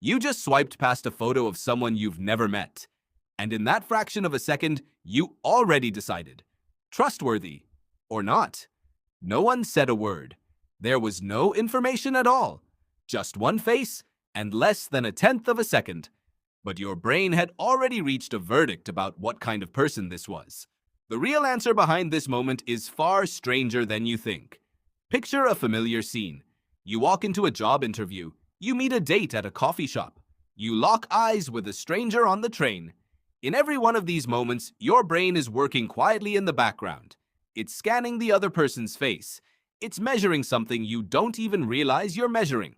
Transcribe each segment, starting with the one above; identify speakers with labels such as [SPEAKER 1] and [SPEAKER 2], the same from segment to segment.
[SPEAKER 1] You just swiped past a photo of someone you've never met. And in that fraction of a second, you already decided. Trustworthy or not. No one said a word. There was no information at all. Just one face and less than a tenth of a second. But your brain had already reached a verdict about what kind of person this was. The real answer behind this moment is far stranger than you think. Picture a familiar scene. You walk into a job interview. You meet a date at a coffee shop. You lock eyes with a stranger on the train. In every one of these moments, your brain is working quietly in the background. It's scanning the other person's face. It's measuring something you don't even realize you're measuring.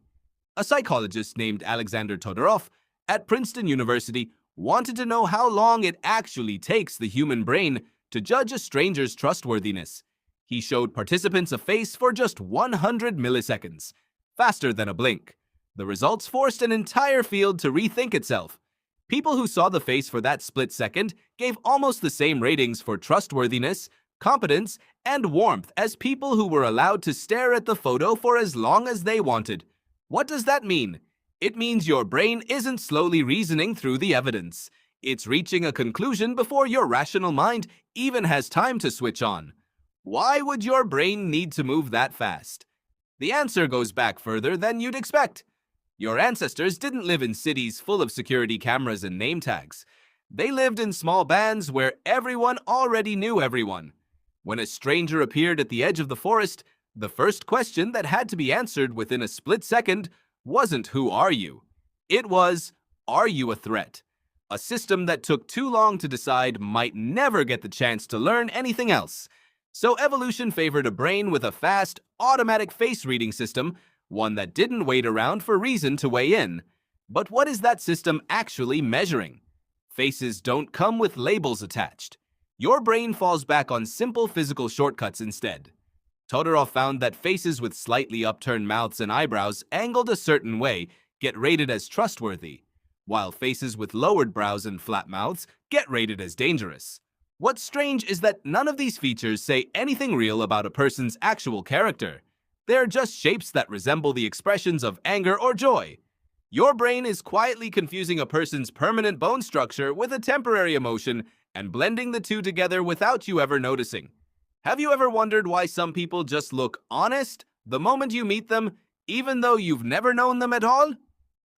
[SPEAKER 1] A psychologist named Alexander Todorov at Princeton University wanted to know how long it actually takes the human brain to judge a stranger's trustworthiness. He showed participants a face for just 100 milliseconds, faster than a blink. The results forced an entire field to rethink itself. People who saw the face for that split second gave almost the same ratings for trustworthiness, competence, and warmth as people who were allowed to stare at the photo for as long as they wanted. What does that mean? It means your brain isn't slowly reasoning through the evidence. It's reaching a conclusion before your rational mind even has time to switch on. Why would your brain need to move that fast? The answer goes back further than you'd expect. Your ancestors didn't live in cities full of security cameras and name tags. They lived in small bands where everyone already knew everyone. When a stranger appeared at the edge of the forest, the first question that had to be answered within a split second wasn't "Who are you?" It was, "Are you a threat?" A system that took too long to decide might never get the chance to learn anything else. So evolution favored a brain with a fast, automatic face-reading system, one that didn't wait around for reason to weigh in. But what is that system actually measuring? Faces don't come with labels attached. Your brain falls back on simple physical shortcuts instead. Todorov found that faces with slightly upturned mouths and eyebrows angled a certain way get rated as trustworthy, while faces with lowered brows and flat mouths get rated as dangerous. What's strange is that none of these features say anything real about a person's actual character. They're just shapes that resemble the expressions of anger or joy. Your brain is quietly confusing a person's permanent bone structure with a temporary emotion and blending the two together without you ever noticing. Have you ever wondered why some people just look honest the moment you meet them, even though you've never known them at all?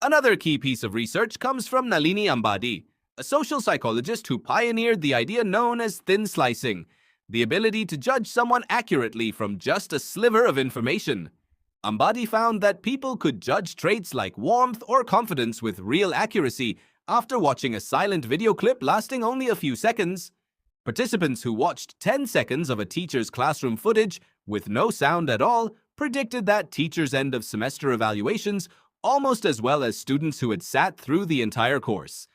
[SPEAKER 1] Another key piece of research comes from Nalini Ambady, a social psychologist who pioneered the idea known as thin slicing, the ability to judge someone accurately from just a sliver of information. Ambady found that people could judge traits like warmth or confidence with real accuracy after watching a silent video clip lasting only a few seconds. Participants who watched 10 seconds of a teacher's classroom footage with no sound at all predicted that teacher's end of semester evaluations almost as well as students who had sat through the entire course.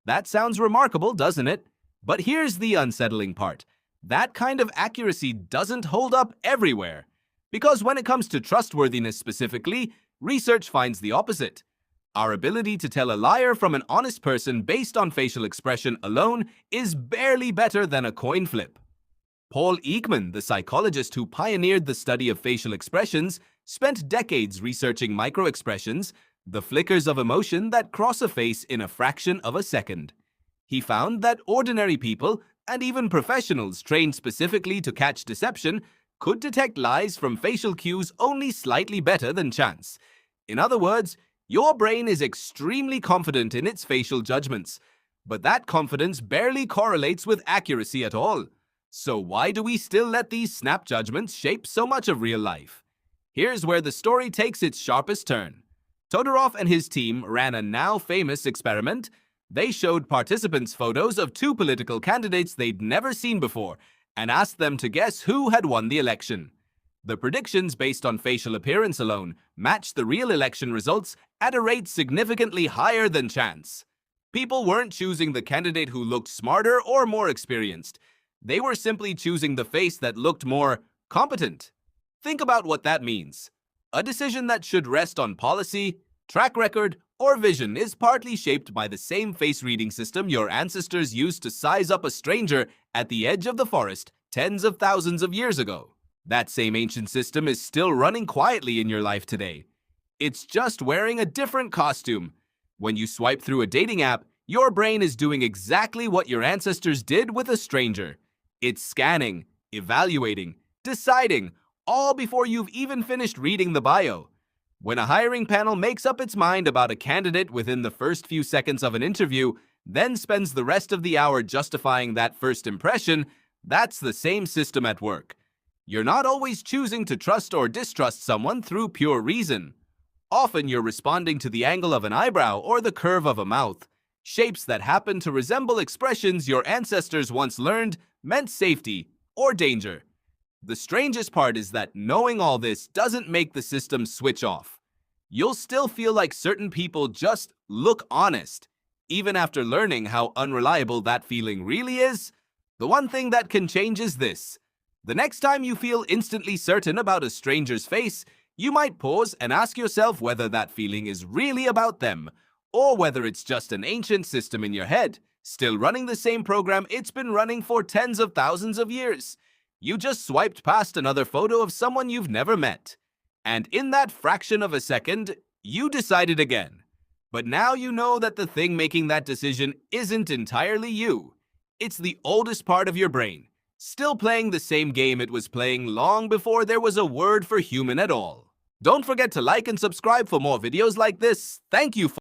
[SPEAKER 1] That sounds remarkable, doesn't it? But here's the unsettling part. That kind of accuracy doesn't hold up everywhere. Because when it comes to trustworthiness specifically, research finds the opposite. Our ability to tell a liar from an honest person based on facial expression alone is barely better than a coin flip. Paul Ekman, the psychologist who pioneered the study of facial expressions, spent decades researching microexpressions, the flickers of emotion that cross a face in a fraction of a second. He found that ordinary people, and even professionals trained specifically to catch deception, could detect lies from facial cues only slightly better than chance. In other words, your brain is extremely confident in its facial judgments, but that confidence barely correlates with accuracy at all. So why do we still let these snap judgments shape so much of real life? Here's where the story takes its sharpest turn. Todorov and his team ran a now famous experiment. They showed participants photos of two political candidates they'd never seen before and asked them to guess who had won the election. The predictions based on facial appearance alone matched the real election results at a rate significantly higher than chance. People weren't choosing the candidate who looked smarter or more experienced. They were simply choosing the face that looked more competent. Think about what that means. A decision that should rest on policy, track record, or vision is partly shaped by the same face-reading system your ancestors used to size up a stranger at the edge of the forest tens of thousands of years ago. That same ancient system is still running quietly in your life today. It's just wearing a different costume. When you swipe through a dating app, your brain is doing exactly what your ancestors did with a stranger. It's scanning, evaluating, deciding, all before you've even finished reading the bio. When a hiring panel makes up its mind about a candidate within the first few seconds of an interview, then spends the rest of the hour justifying that first impression, that's the same system at work. You're not always choosing to trust or distrust someone through pure reason. Often you're responding to the angle of an eyebrow or the curve of a mouth, shapes that happen to resemble expressions your ancestors once learned meant safety or danger. The strangest part is that knowing all this doesn't make the system switch off. You'll still feel like certain people just look honest, even after learning how unreliable that feeling really is. The one thing that can change is this. The next time you feel instantly certain about a stranger's face, you might pause and ask yourself whether that feeling is really about them, or whether it's just an ancient system in your head, still running the same program it's been running for tens of thousands of years. You just swiped past another photo of someone you've never met. And in that fraction of a second, you decided again. But now you know that the thing making that decision isn't entirely you. It's the oldest part of your brain, still playing the same game it was playing long before there was a word for human at all. Don't forget to like and subscribe for more videos like this. Thank you for